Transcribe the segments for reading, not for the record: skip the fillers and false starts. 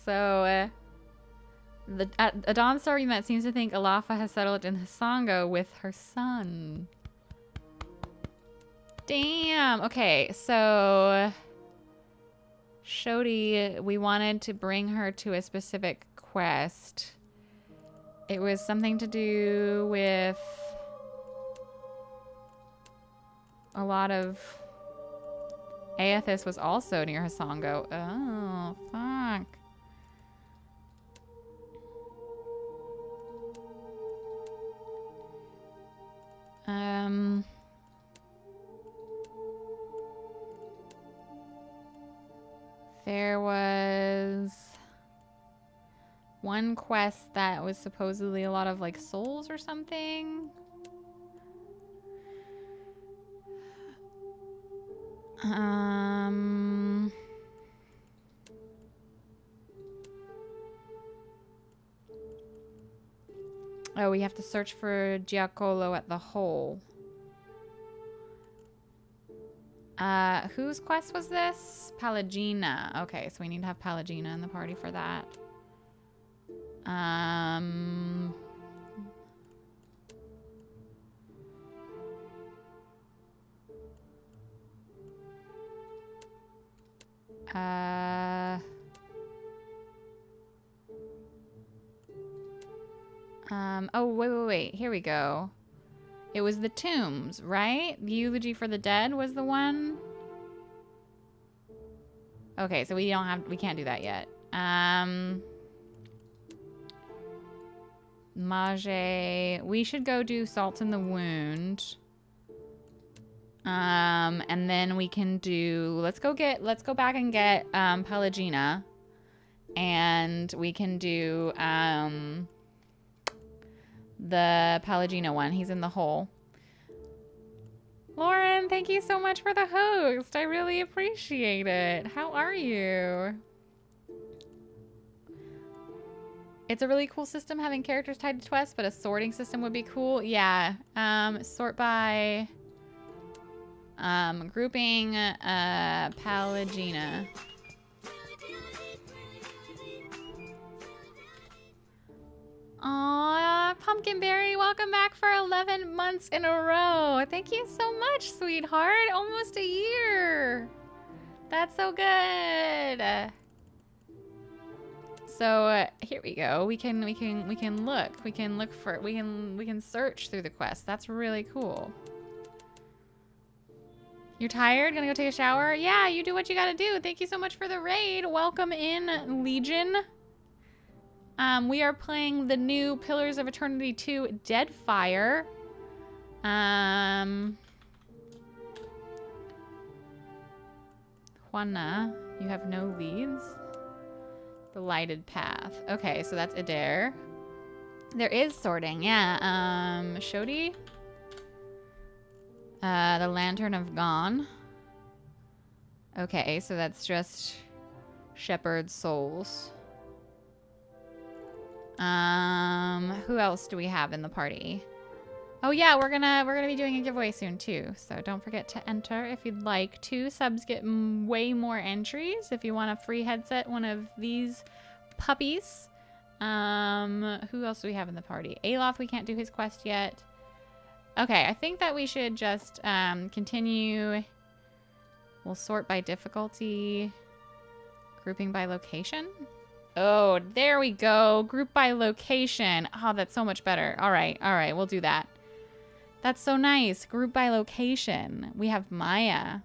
So, a dawn star we met seems to think Alafa has settled in Hisongo with her son. Damn. Okay, so Shodi, we wanted to bring her to a specific quest. It was something to do with a lot of... Aethys was also near Hisongo. Oh, fuck. There was one quest that was supposedly a lot of like souls or something. Oh, we have to search for Giancolo at the hole. Whose quest was this? Palagina. Okay, so we need to have Palagina in the party for that. Oh, wait. Here we go. It was the tombs, right? The eulogy for the dead was the one. Okay, so we can't do that yet. Mage. We should go do Salt in the Wound. And then we can do, let's go back and get, Pelagina. And we can do, the Palagina one. He's in the hole. Lauren, thank you so much for the host. I really appreciate it. How are you? It's a really cool system having characters tied to quests, but a sorting system would be cool. Yeah. Sort by grouping Palagina. Aw, Pumpkinberry, welcome back for 11 months in a row. Thank you so much, sweetheart. Almost a year. That's so good. So here we go. We can look. We can search through the quest. That's really cool. You're tired? Gonna go take a shower? Yeah, you do what you gotta do. Thank you so much for the raid. Welcome in, Legion. We are playing the new Pillars of Eternity 2 Deadfire. Juana, you have no leads. The lighted path. Okay, so that's Adair. There is sorting, yeah. Shodi. The Lantern of Gone. Okay, so that's just Shepherd Souls. Who else do we have in the party? Oh yeah, we're gonna be doing a giveaway soon too. So don't forget to enter if you'd like to. Subs get way more entries if you want a free headset, one of these puppies. Who else do we have in the party? Aloth, we can't do his quest yet. Okay, I think that we should just continue. We'll sort by difficulty, grouping by location. Oh, there we go. Group by location. Oh, that's so much better. All right, we'll do that. That's so nice. Group by location. We have Maya.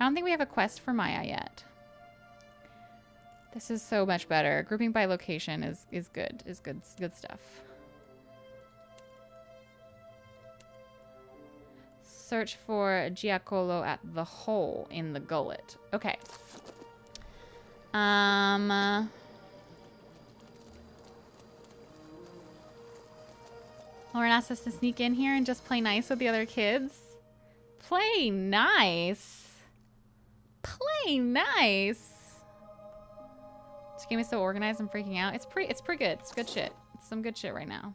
I don't think we have a quest for Maya yet. This is so much better. Grouping by location is good. Is good stuff. Search for Giancolo at the hole in the gullet. Okay. Lauren asked us to sneak in here and just play nice with the other kids. Play nice? Play nice? This game is so organized, I'm freaking out. It's pretty good. It's good shit. It's some good shit right now.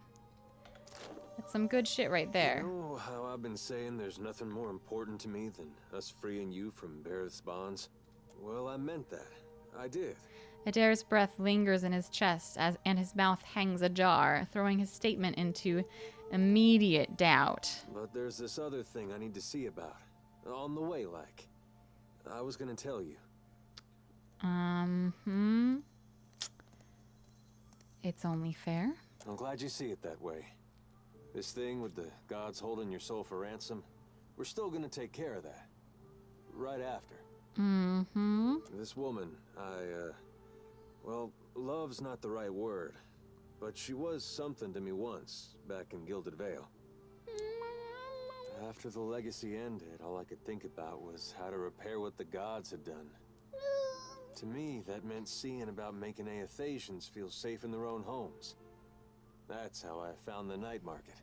It's some good shit right there. You know how I've been saying there's nothing more important to me than us freeing you from Barrett's bonds? Well, I meant that. I did. Adair's breath lingers in his chest and his mouth hangs ajar, throwing his statement into immediate doubt. But there's this other thing I need to see about. On the way, like. I was gonna tell you. It's only fair. I'm glad you see it that way. This thing with the gods holding your soul for ransom, we're still gonna take care of that. Right after. This woman, well, love's not the right word, but she was something to me once, back in Gilded Vale. After the legacy ended, all I could think about was how to repair what the gods had done. To me, that meant seeing about making Aethasians feel safe in their own homes. That's how I found the night market.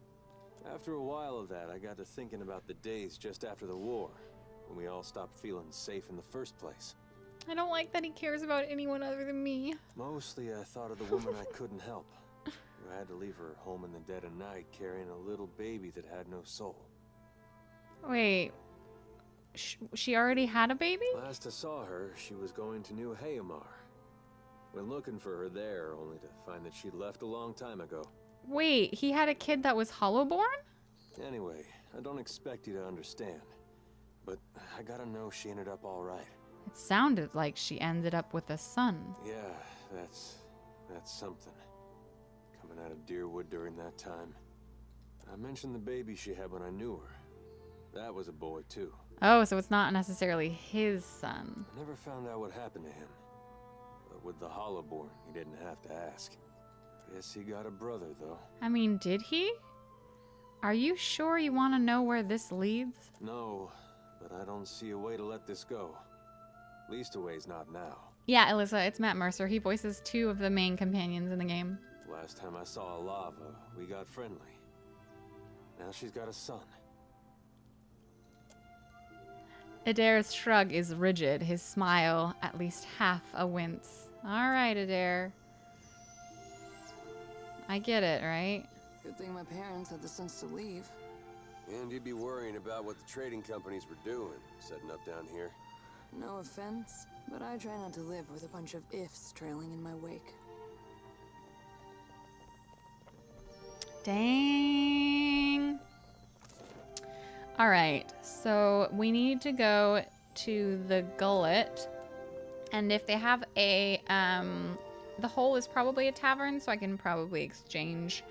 After a while of that, I got to thinking about the days just after the war, when we all stopped feeling safe in the first place. I don't like that he cares about anyone other than me. Mostly I thought of the woman I couldn't help, who had to leave her home in the dead of night carrying a little baby that had no soul. Wait, she already had a baby? Last I saw her, she was going to New Hayamar. Went looking for her there, only to find that she'd left a long time ago. Wait, he had a kid that was hollowborn? Anyway, I don't expect you to understand, but I gotta know she ended up all right. It sounded like she ended up with a son. Yeah, that's something. Coming out of Deerwood during that time. I mentioned the baby she had when I knew her. That was a boy, too. Oh, so it's not necessarily his son. I never found out what happened to him. But with the Hollowborn, he didn't have to ask. Guess he got a brother, though. I mean, did he? Are you sure you want to know where this leads? No, but I don't see a way to let this go. Least a way's not now. Yeah, Alyssa, it's Matt Mercer. He voices 2 of the main companions in the game. Last time I saw Alava, we got friendly. Now she's got a son. Adair's shrug is rigid, his smile at least half a wince. All right, Adair. I get it, right? Good thing my parents had the sense to leave. And you'd be worrying about what the trading companies were doing, setting up down here. No offense, but I try not to live with a bunch of ifs trailing in my wake. Dang. All right, so we need to go to the gullet, and if they have a, the hole is probably a tavern, so I can probably exchange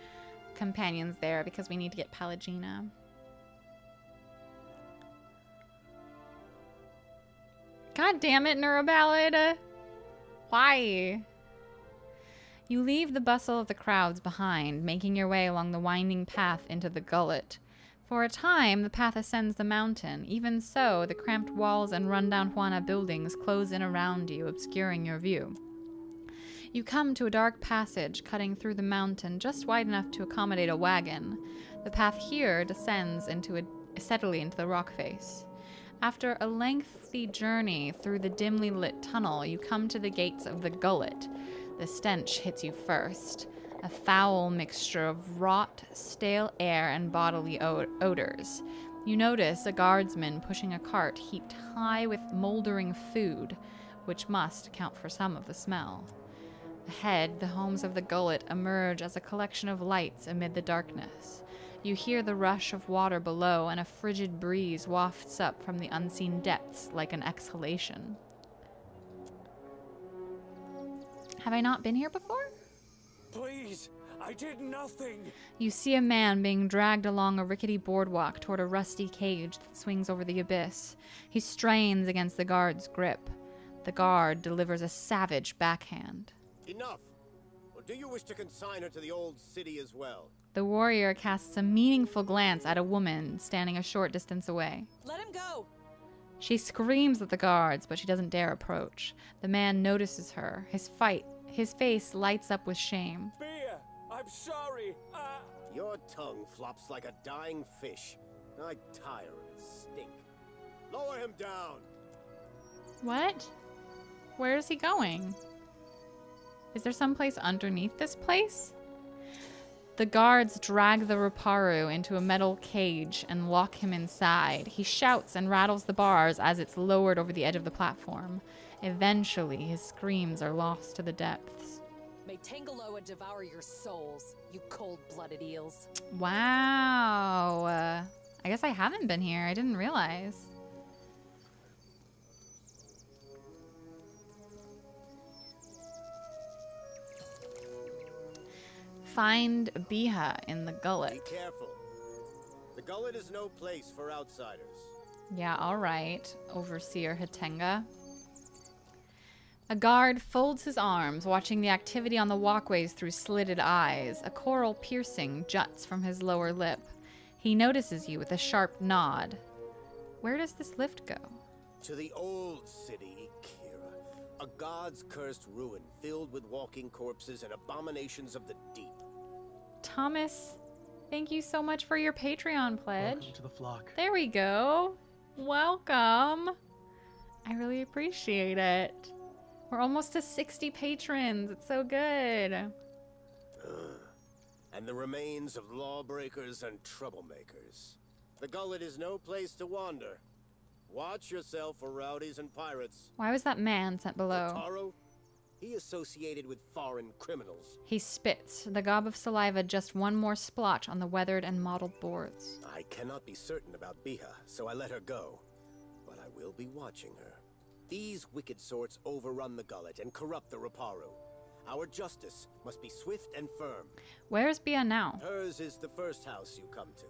companions there because we need to get Pelagina. God damn it, Neuroballad. Why? You leave the bustle of the crowds behind, making your way along the winding path into the gullet. For a time, the path ascends the mountain. Even so, the cramped walls and rundown Juana buildings close in around you, obscuring your view. You come to a dark passage cutting through the mountain, just wide enough to accommodate a wagon. The path here descends steadily into the rock face. After a lengthy journey through the dimly lit tunnel, you come to the gates of the gullet. The stench hits you first. A foul mixture of rot, stale air, and bodily odors. You notice a guardsman pushing a cart heaped high with moldering food, which must account for some of the smell. Ahead, the homes of the gullet emerge as a collection of lights amid the darkness. You hear the rush of water below, and a frigid breeze wafts up from the unseen depths like an exhalation. Have I not been here before? Please, I did nothing. You see a man being dragged along a rickety boardwalk toward a rusty cage that swings over the abyss. He strains against the guard's grip. The guard delivers a savage backhand. Enough! Or do you wish to consign her to the old city as well? The warrior casts a meaningful glance at a woman standing a short distance away. Let him go! She screams at the guards, but she doesn't dare approach. The man notices her. His face lights up with shame. Beer, I'm sorry. Your tongue flops like a dying fish. I tire of its stink. Lower him down! What? Where is he going? Is there someplace underneath this place? The guards drag the Raparu into a metal cage and lock him inside. He shouts and rattles the bars as it's lowered over the edge of the platform. Eventually, his screams are lost to the depths. May Tangaloa devour your souls, you cold-blooded eels. Wow. I guess I haven't been here. I didn't realize. Find Biha in the gullet. Be careful. The gullet is no place for outsiders. Yeah, all right, Overseer Hatenga. A guard folds his arms, watching the activity on the walkways through slitted eyes. A coral piercing juts from his lower lip. He notices you with a sharp nod. Where does this lift go? To the old city, Kira. A god's cursed ruin filled with walking corpses and abominations of the deep. Thomas, thank you so much for your Patreon pledge. Welcome to the flock. There we go. Welcome. I really appreciate it. We're almost to 60 patrons. It's so good. And the remains of lawbreakers and troublemakers. The gullet is no place to wander. Watch yourself for rowdies and pirates. Why was that man sent below? Taro, he associated with foreign criminals. He spits, the gob of saliva just one more splotch on the weathered and mottled boards. I cannot be certain about Biha, so I let her go. But I will be watching her. These wicked sorts overrun the gullet and corrupt the Raparu. Our justice must be swift and firm. Where's Bia now? Hers is the first house you come to.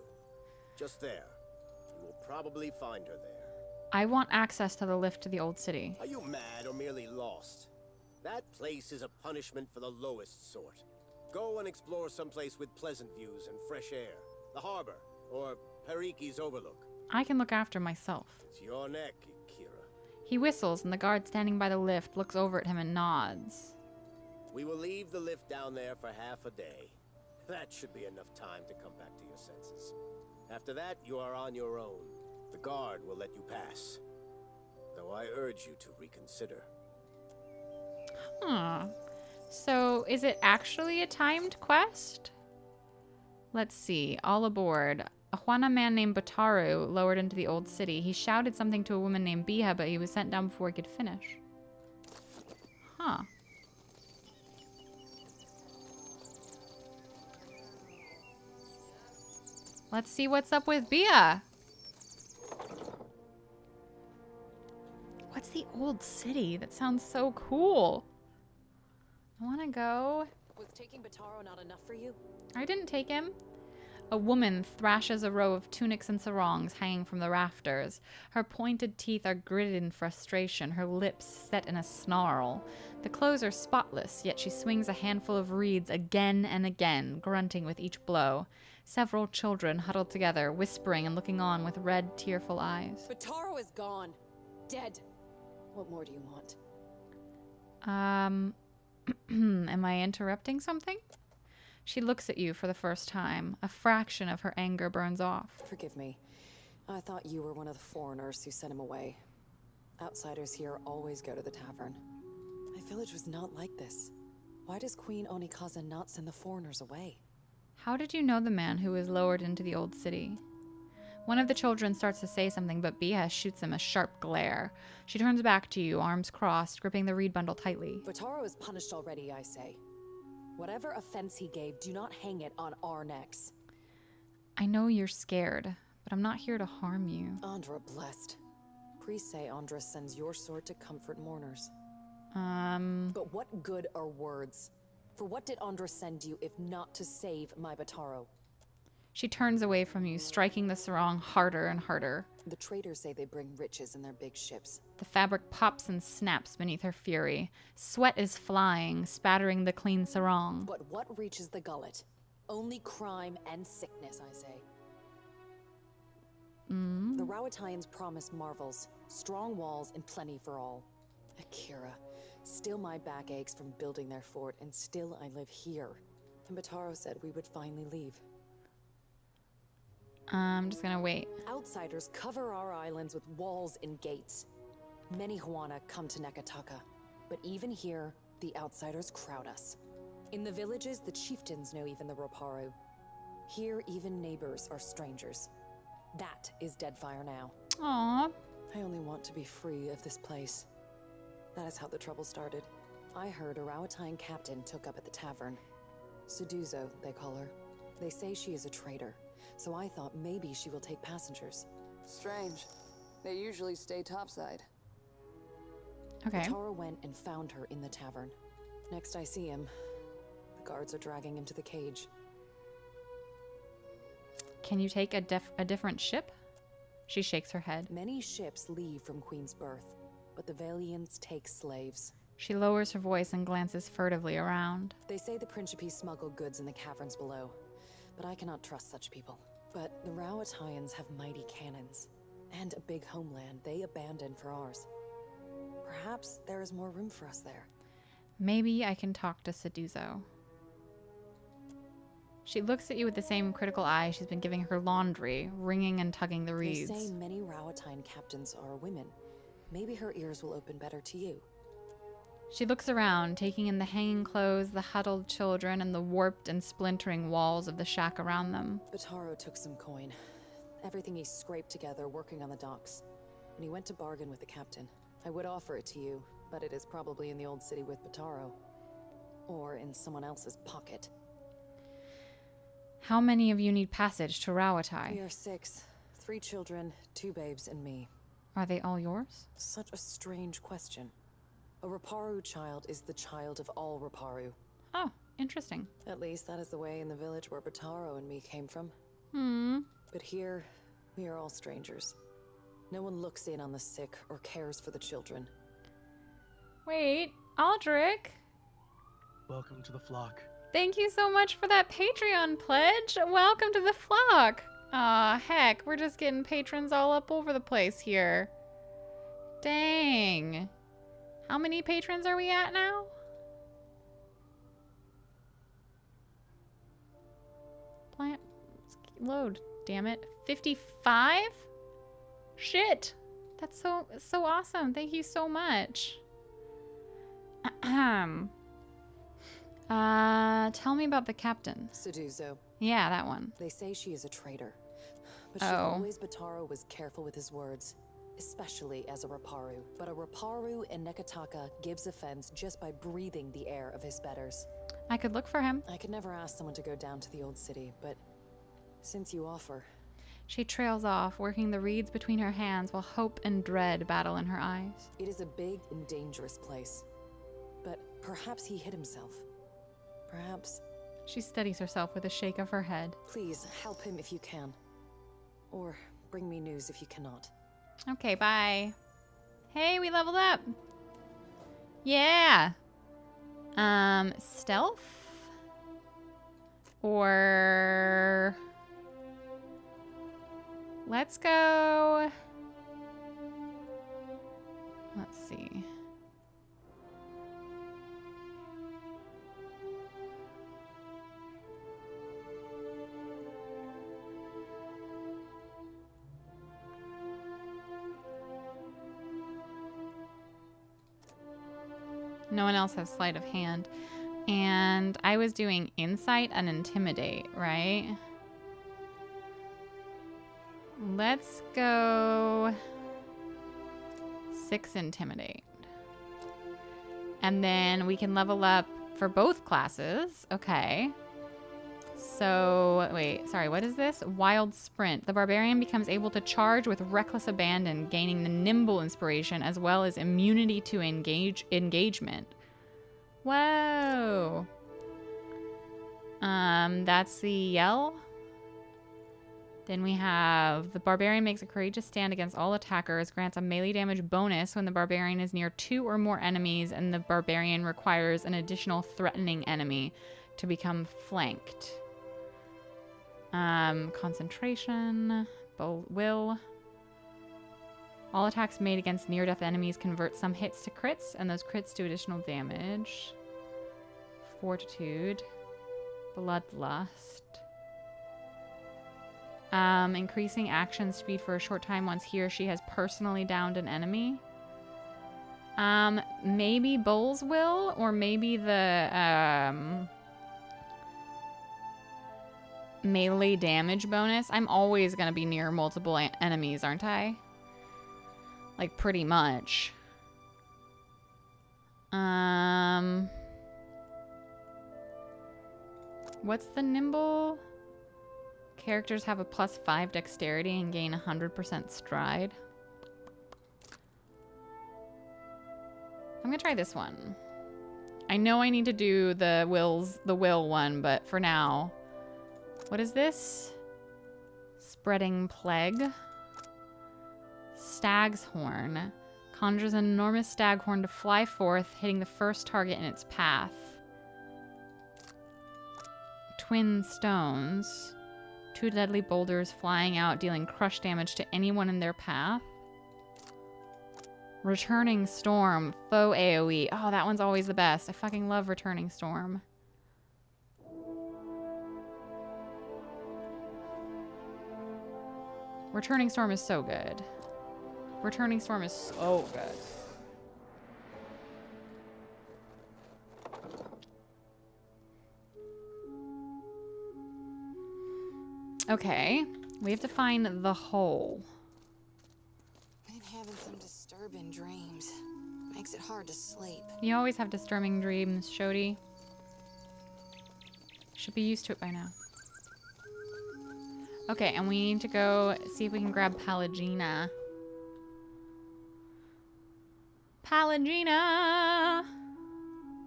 Just there. You will probably find her there. I want access to the lift to the old city. Are you mad or merely lost? That place is a punishment for the lowest sort. Go and explore someplace with pleasant views and fresh air. The harbor, or Periki's Overlook. I can look after myself. It's your neck, Kira. He whistles, and the guard standing by the lift looks over at him and nods. We will leave the lift down there for half a day. That should be enough time to come back to your senses. After that, you are on your own. The guard will let you pass. Though I urge you to reconsider. Huh. So, is it actually a timed quest? Let's see. All aboard. A Juana man named Bataru lowered into the old city. He shouted something to a woman named Biha, but he was sent down before he could finish. Huh. Let's see what's up with Biha. What's the old city? That sounds so cool. I want to go. Was taking Bataro not enough for you? I didn't take him. A woman thrashes a row of tunics and sarongs hanging from the rafters. Her pointed teeth are gritted in frustration, her lips set in a snarl. The clothes are spotless, yet she swings a handful of reeds again and again, grunting with each blow. Several children huddled together, whispering and looking on with red, tearful eyes. Bataro is gone. Dead. What more do you want? Am I interrupting something? She looks at you for the first time. A fraction of her anger burns off. Forgive me. I thought you were one of the foreigners who sent him away. Outsiders here always go to the tavern. My village was not like this. Why does Queen Onikaza not send the foreigners away? How did you know the man who was lowered into the old city? One of the children starts to say something, but Biha shoots him a sharp glare. She turns back to you, arms crossed, gripping the reed bundle tightly. Bataro is punished already, I say. Whatever offense he gave, do not hang it on our necks. I know you're scared, but I'm not here to harm you. Andra blessed. Priests say Andra sends your sword to comfort mourners. But what good are words? For what did Andra send you if not to save my Bataro? She turns away from you, striking the sarong harder and harder. The traders say they bring riches in their big ships. The fabric pops and snaps beneath her fury. Sweat is flying, spattering the clean sarong. But what reaches the gullet? Only crime and sickness, I say. The Rawatayans promise marvels, strong walls, and plenty for all. Akira, still my back aches from building their fort, and still I live here. And Bataro said we would finally leave. I'm just gonna wait. Outsiders cover our islands with walls and gates. Many Huana come to Nekataka, but even here, the outsiders crowd us. In the villages, the chieftains know even the Roparu. Here, even neighbors are strangers. That is Deadfire now. Aww. I only want to be free of this place. That is how the trouble started. I heard a Rawatine captain took up at the tavern. Seduzo, they call her. They say she is a traitor, so I thought maybe she will take passengers. Strange. They usually stay topside. Okay. Taro went and found her in the tavern. Next I see him, the guards are dragging him to the cage. Can you take a different ship? She shakes her head. Many ships leave from Queen's Birth, but the Valians take slaves. She lowers her voice and glances furtively around. They say the Principes smuggle goods in the caverns below, but I cannot trust such people. But the Rawatines have mighty cannons, and a big homeland they abandoned for ours. Perhaps there is more room for us there. Maybe I can talk to Seduzo. She looks at you with the same critical eye she's been giving her laundry, wringing and tugging the reeds. They say many Rawatine captains are women. Maybe her ears will open better to you. She looks around, taking in the hanging clothes, the huddled children, and the warped and splintering walls of the shack around them. Bataro took some coin. Everything he scraped together working on the docks. And he went to bargain with the captain. I would offer it to you, but it is probably in the old city with Bataro. Or in someone else's pocket. How many of you need passage to We Rawatai? are 6. 3 children, 2 babes, and me. Are they all yours? Such a strange question. A Raparu child is the child of all Raparu. Oh, interesting. At least that is the way in the village where Bataro and me came from. Hmm. But here, we are all strangers. No one looks in on the sick or cares for the children. Wait, Aldrich. Welcome to the flock. Thank you so much for that Patreon pledge. Welcome to the flock. Aw, heck, we're just getting patrons all up over the place here. Dang. How many patrons are we at now? Plant load, damn it. 55? Shit. That's so awesome. Thank you so much. Tell me about the captain. Seduzo. Yeah, that one. They say she is a traitor. But she Oh. always Bataro was careful with his words. Especially as a Raparu. But a Raparu in Nekataka gives offense just by breathing the air of his betters. I could look for him. I could never ask someone to go down to the old city, but since you offer... She trails off, working the reeds between her hands while hope and dread battle in her eyes. It is a big and dangerous place. But perhaps he hid himself. Perhaps... She steadies herself with a shake of her head. Please, help him if you can. Or bring me news if you cannot. Okay, bye. Hey, we leveled up. Yeah. Stealth? Or... Let's go... Let's see. No one else has sleight of hand. And I was doing insight and intimidate, right? Let's go 6 intimidate. And then we can level up for both classes. Okay. So, wait, sorry, what is this? Wild Sprint. The barbarian becomes able to charge with reckless abandon, gaining the nimble inspiration as well as immunity to engagement. Whoa. That's the yell. Then we have the barbarian makes a courageous stand against all attackers, grants a melee damage bonus when the barbarian is near 2 or more enemies, and the barbarian requires an additional threatening enemy to become flanked. Concentration, will. All attacks made against near-death enemies convert some hits to crits, and those crits do additional damage. Fortitude, bloodlust. Increasing action speed for a short time once he or she has personally downed an enemy. Maybe Bull's Will, or maybe the melee damage bonus. I'm always going to be near multiple enemies, aren't I? Like, pretty much. What's the nimble? Characters have a +5 dexterity and gain 100% stride. I'm gonna try this one. I know I need to do the will one, but for now. What is this? Spreading plague. Stag's horn. Conjures an enormous stag horn to fly forth, hitting the first target in its path. Twin stones. 2 deadly boulders flying out, dealing crush damage to anyone in their path. Returning storm. Foe AoE. Oh, that one's always the best. I fucking love returning storm. Returning storm is so good. Returning storm is so good. Okay, we have to find the hole. Been having some disturbing dreams. Makes it hard to sleep. You always have disturbing dreams, Shodi. Should be used to it by now. Okay, and we need to go see if we can grab Pallegina. Pallegina!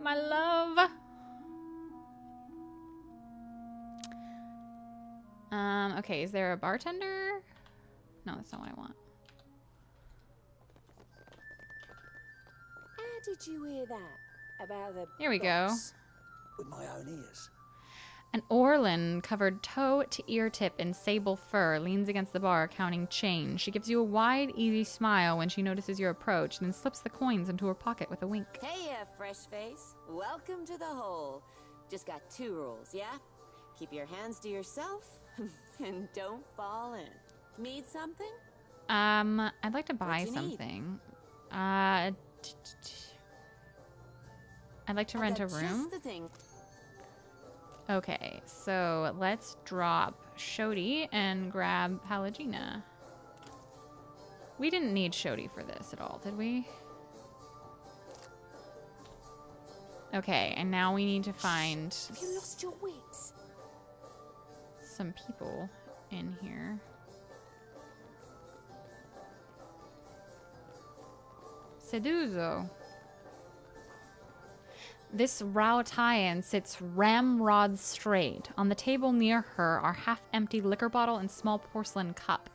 My love! Okay, is there a bartender? No, that's not what I want. How did you hear that? About the Here we go. With my own ears. An Orlin covered toe to ear tip in sable fur leans against the bar counting change. She gives you a wide, easy smile when she notices your approach, then slips the coins into her pocket with a wink. Hey, fresh face. Welcome to the hole. Just got 2 rules, yeah? Keep your hands to yourself and don't fall in. Need something? I'd like to buy something. I'd like to rent a room. Just the thing. Okay, so let's drop Shodi and grab Pallegina. We didn't need Shodi for this at all, did we? Okay, and now we need to find Have you lost your wits? some people in here. Seduzo. This Raotayan sits ramrod straight. On the table near her are half-empty liquor bottle and small porcelain cup.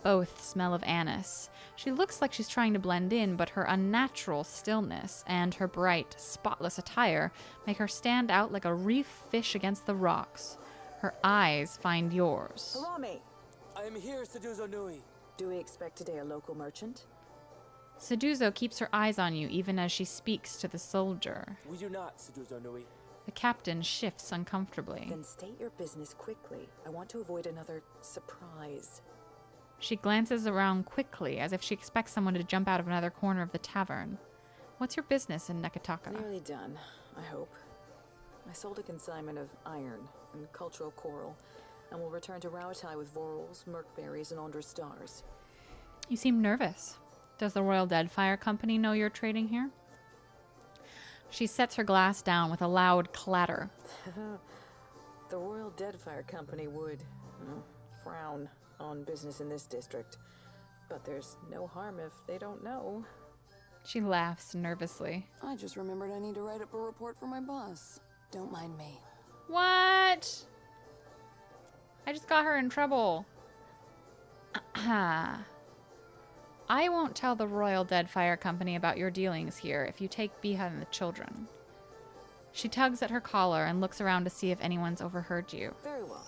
Both smell of anise. She looks like she's trying to blend in, but her unnatural stillness and her bright, spotless attire make her stand out like a reef fish against the rocks. Her eyes find yours. Harami! I am here, Seduzo Nui. Do we expect today a local merchant? Seduzo keeps her eyes on you even as she speaks to the soldier. We do not, Seduzo Nui. The captain shifts uncomfortably. Then state your business quickly. I want to avoid another surprise. She glances around quickly as if she expects someone to jump out of another corner of the tavern. What's your business in Neketaka? Nearly done, I hope. I sold a consignment of iron and cultural coral, and will return to Raotai with vorals, merkberries, and Andra stars. You seem nervous. Does the Royal Deadfire Company know you're trading here? She sets her glass down with a loud clatter. The Royal Deadfire Company would frown on business in this district, but there's no harm if they don't know. She laughs nervously. I just remembered I need to write up a report for my boss. Don't mind me. What? I just got her in trouble. I won't tell the Royal Deadfire Company about your dealings here if you take Biha and the children. She tugs at her collar and looks around to see if anyone's overheard you. Very well.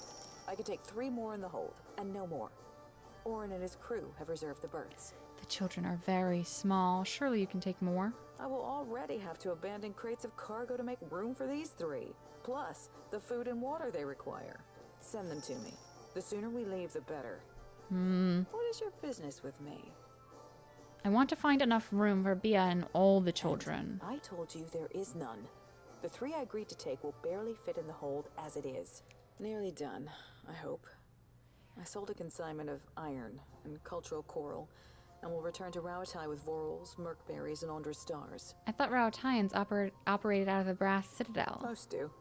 I could take 3 more in the hold, and no more. Orin and his crew have reserved the berths. The children are very small. Surely you can take more. I will already have to abandon crates of cargo to make room for these 3, plus the food and water they require. Send them to me. The sooner we leave, the better. What is your business with me? I want to find enough room for Bia and all the children. I told you there is none. The 3 I agreed to take will barely fit in the hold as it is. Nearly done, I hope. I sold a consignment of iron and cultural coral, and we'll return to Rauatai with Vorals, Merkberries, and Ondra stars. I thought Rautaians operated out of the Brass Citadel. Most do.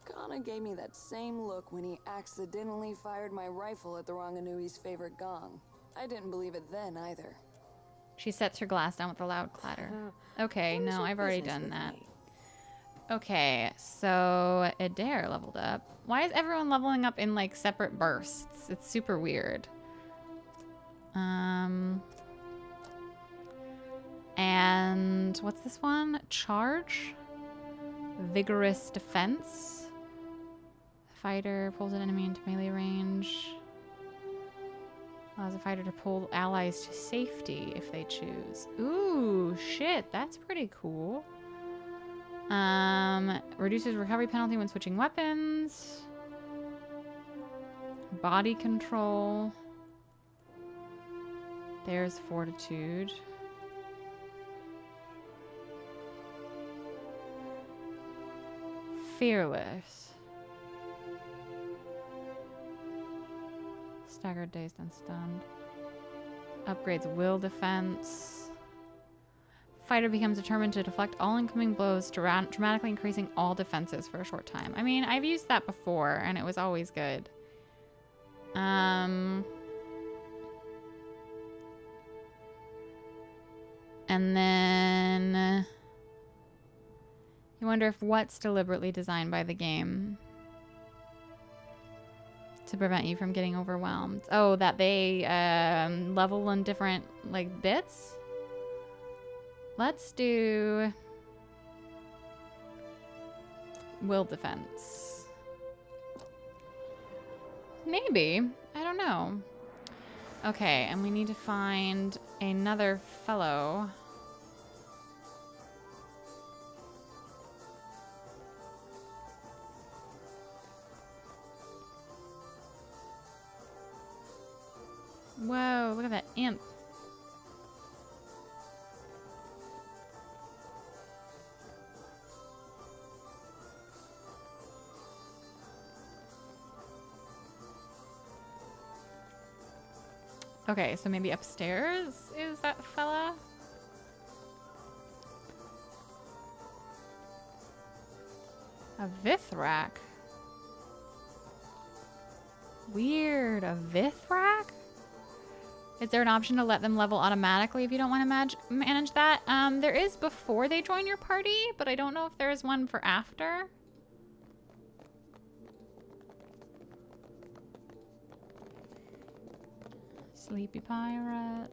Kana gave me that same look when he accidentally fired my rifle at the Ranganui's favorite gong. I didn't believe it then either. She sets her glass down with a loud clatter. Okay, no, I've already done that. Okay, so Adair leveled up. Why is everyone leveling up in like separate bursts? It's super weird. And what's this one? Charge? Vigorous defense. Fighter pulls an enemy into melee range. Allows a fighter to pull allies to safety if they choose. Ooh, shit, that's pretty cool. Reduces recovery penalty when switching weapons. Body control. There's fortitude. Fearless. Staggered, dazed, and stunned. Upgrades will defense. Fighter becomes determined to deflect all incoming blows, dramatically increasing all defenses for a short time. I mean, I've used that before, and it was always good. And then you wonder if what's deliberately designed by the game to prevent you from getting overwhelmed. Oh, that they level in different like bits. Let's do will defense. Maybe. I don't know. Okay, and we need to find another fellow. Whoa, look at that imp. Okay, so maybe upstairs is that fella? A Vithrak? Weird, a Vithrak? Is there an option to let them level automatically if you don't want to manage that? There is before they join your party, but I don't know if there is one for after. Sleepy pirate.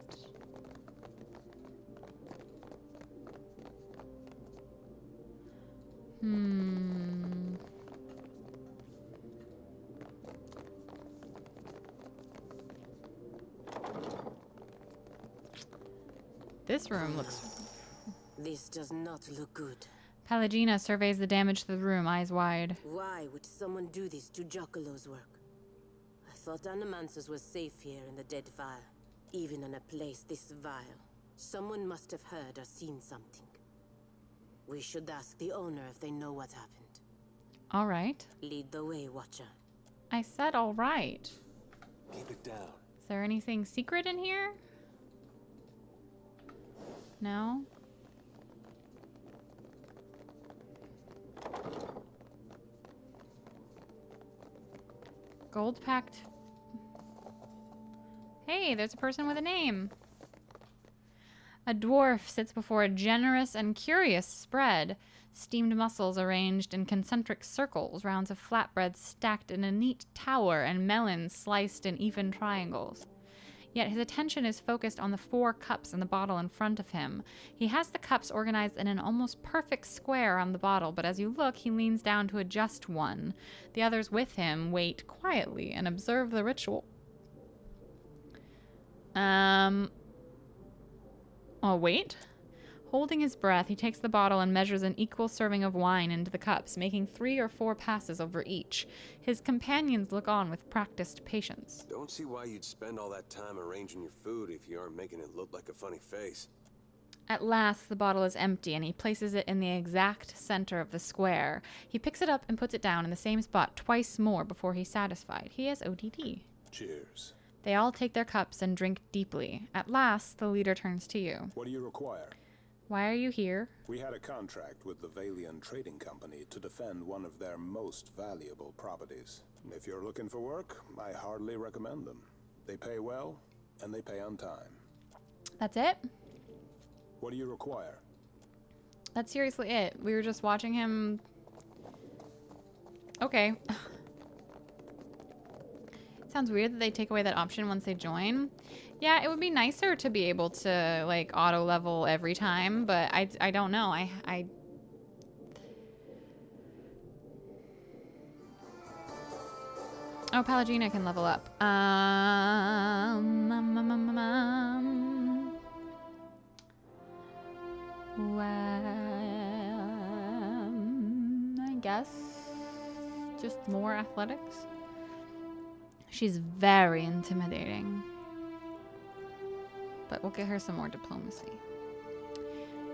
This room looks... This does not look good. Pelagina surveys the damage to the room, eyes wide. Why would someone do this to Jocolo's work? I thought Animances was safe here in the Deadfire, even in a place this vile. Someone must have heard or seen something. We should ask the owner if they know what happened. All right. Lead the way, Watcher. I said all right. Keep it down. Is there anything secret in here? No? Gold packed. Hey, there's a person with a name. A dwarf sits before a generous and curious spread. Steamed mussels arranged in concentric circles, rounds of flatbread stacked in a neat tower, and melons sliced in even triangles. Yet his attention is focused on the 4 cups in the bottle in front of him. He has the cups organized in an almost perfect square on the bottle, but as you look, he leans down to adjust one. The others with him wait quietly and observe the ritual. Oh, wait. Holding his breath, he takes the bottle and measures an equal serving of wine into the cups, making 3 or 4 passes over each. His companions look on with practiced patience. Don't see why you'd spend all that time arranging your food if you aren't making it look like a funny face. At last, the bottle is empty, and he places it in the exact center of the square. He picks it up and puts it down in the same spot twice more before he's satisfied. He has ODD. Cheers. They all take their cups and drink deeply. At last, the leader turns to you. What do you require? Why are you here? We had a contract with the Valian Trading Company to defend one of their most valuable properties. If you're looking for work, I hardly recommend them. They pay well, and they pay on time. That's it? What do you require? That's seriously it. We were just watching him... Okay. Sounds weird that they take away that option once they join. Yeah, it would be nicer to be able to, like, auto-level every time, but I don't know. I Oh, Pallegina can level up. I guess just more athletics. She's very intimidating. But we'll get her some more diplomacy.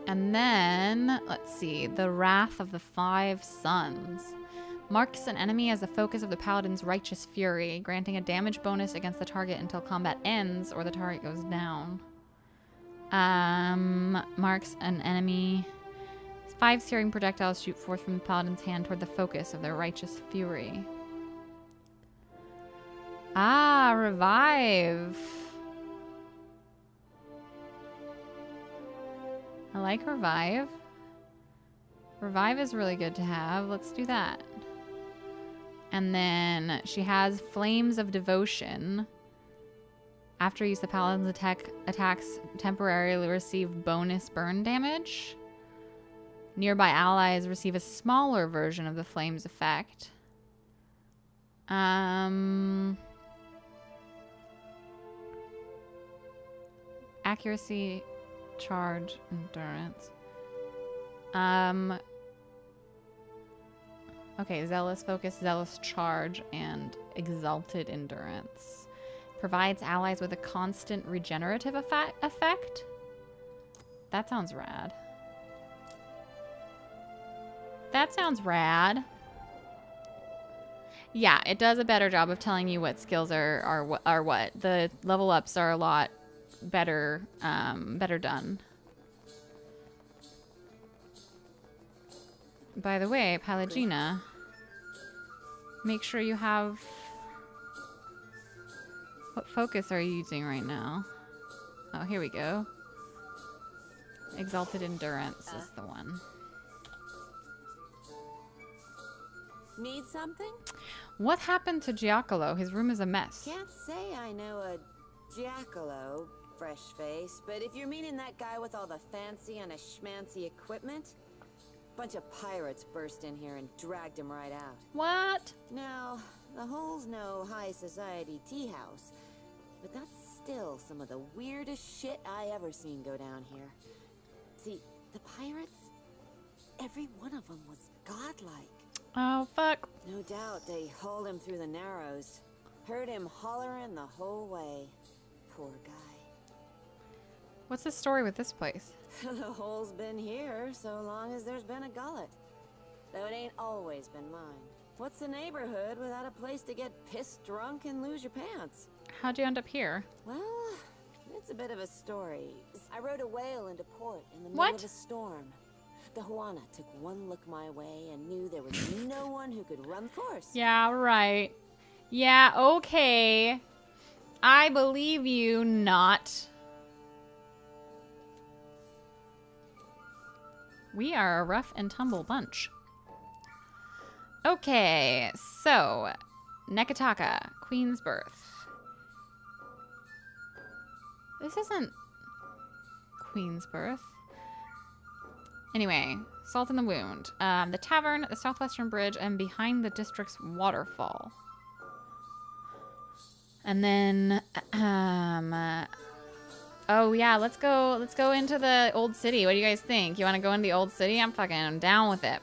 And then, let's see, the Wrath of the Five Suns. Marks an enemy as the focus of the Paladin's righteous fury, granting a damage bonus against the target until combat ends or the target goes down. Marks an enemy. 5 searing projectiles shoot forth from the Paladin's hand toward the focus of their righteous fury. Ah, revive. I like revive. Revive is really good to have. Let's do that. And then she has Flames of Devotion. After use, the Paladin's attacks temporarily receive bonus burn damage. Nearby allies receive a smaller version of the Flames effect. Accuracy, charge, endurance. Okay, Zealous Focus, Zealous Charge, and Exalted Endurance. Provides allies with a constant regenerative effect. That sounds rad. That sounds rad. Yeah, it does a better job of telling you what skills are what. The level ups are a lot better better done. By the way, Pallegina, make sure you have... What focus are you using right now? Oh, here we go. Exalted Endurance is the one. Need something? What happened to Giacomo? His room is a mess. Can't say I know a Giacomo, fresh face, but if you're meaning that guy with all the fancy and a schmancy equipment, bunch of pirates burst in here and dragged him right out. What? Now, the hole's no high society tea house, but that's still some of the weirdest shit I ever seen go down here. See, the pirates, every one of them was godlike. Oh, fuck. No doubt they hauled him through the Narrows. Heard him hollering the whole way. Poor guy. What's the story with this place? The hole's been here so long as there's been a gullet. Though it ain't always been mine. What's the neighborhood without a place to get pissed drunk and lose your pants? How'd you end up here? Well, it's a bit of a story. I rode a whale into port in the middle of a storm. The Juana took one look my way and knew there was no one who could run the course. Yeah, right. Yeah, okay. I believe you not. We are a rough and tumble bunch. Okay, so Nekataka, Queen's Birth. This isn't Queen's Birth. Anyway, Salt in the Wound. The tavern, the southwestern bridge, and behind the district's waterfall. And then, oh yeah, let's go into the old city. What do you guys think? You want to go into the old city? I'm fucking down with it.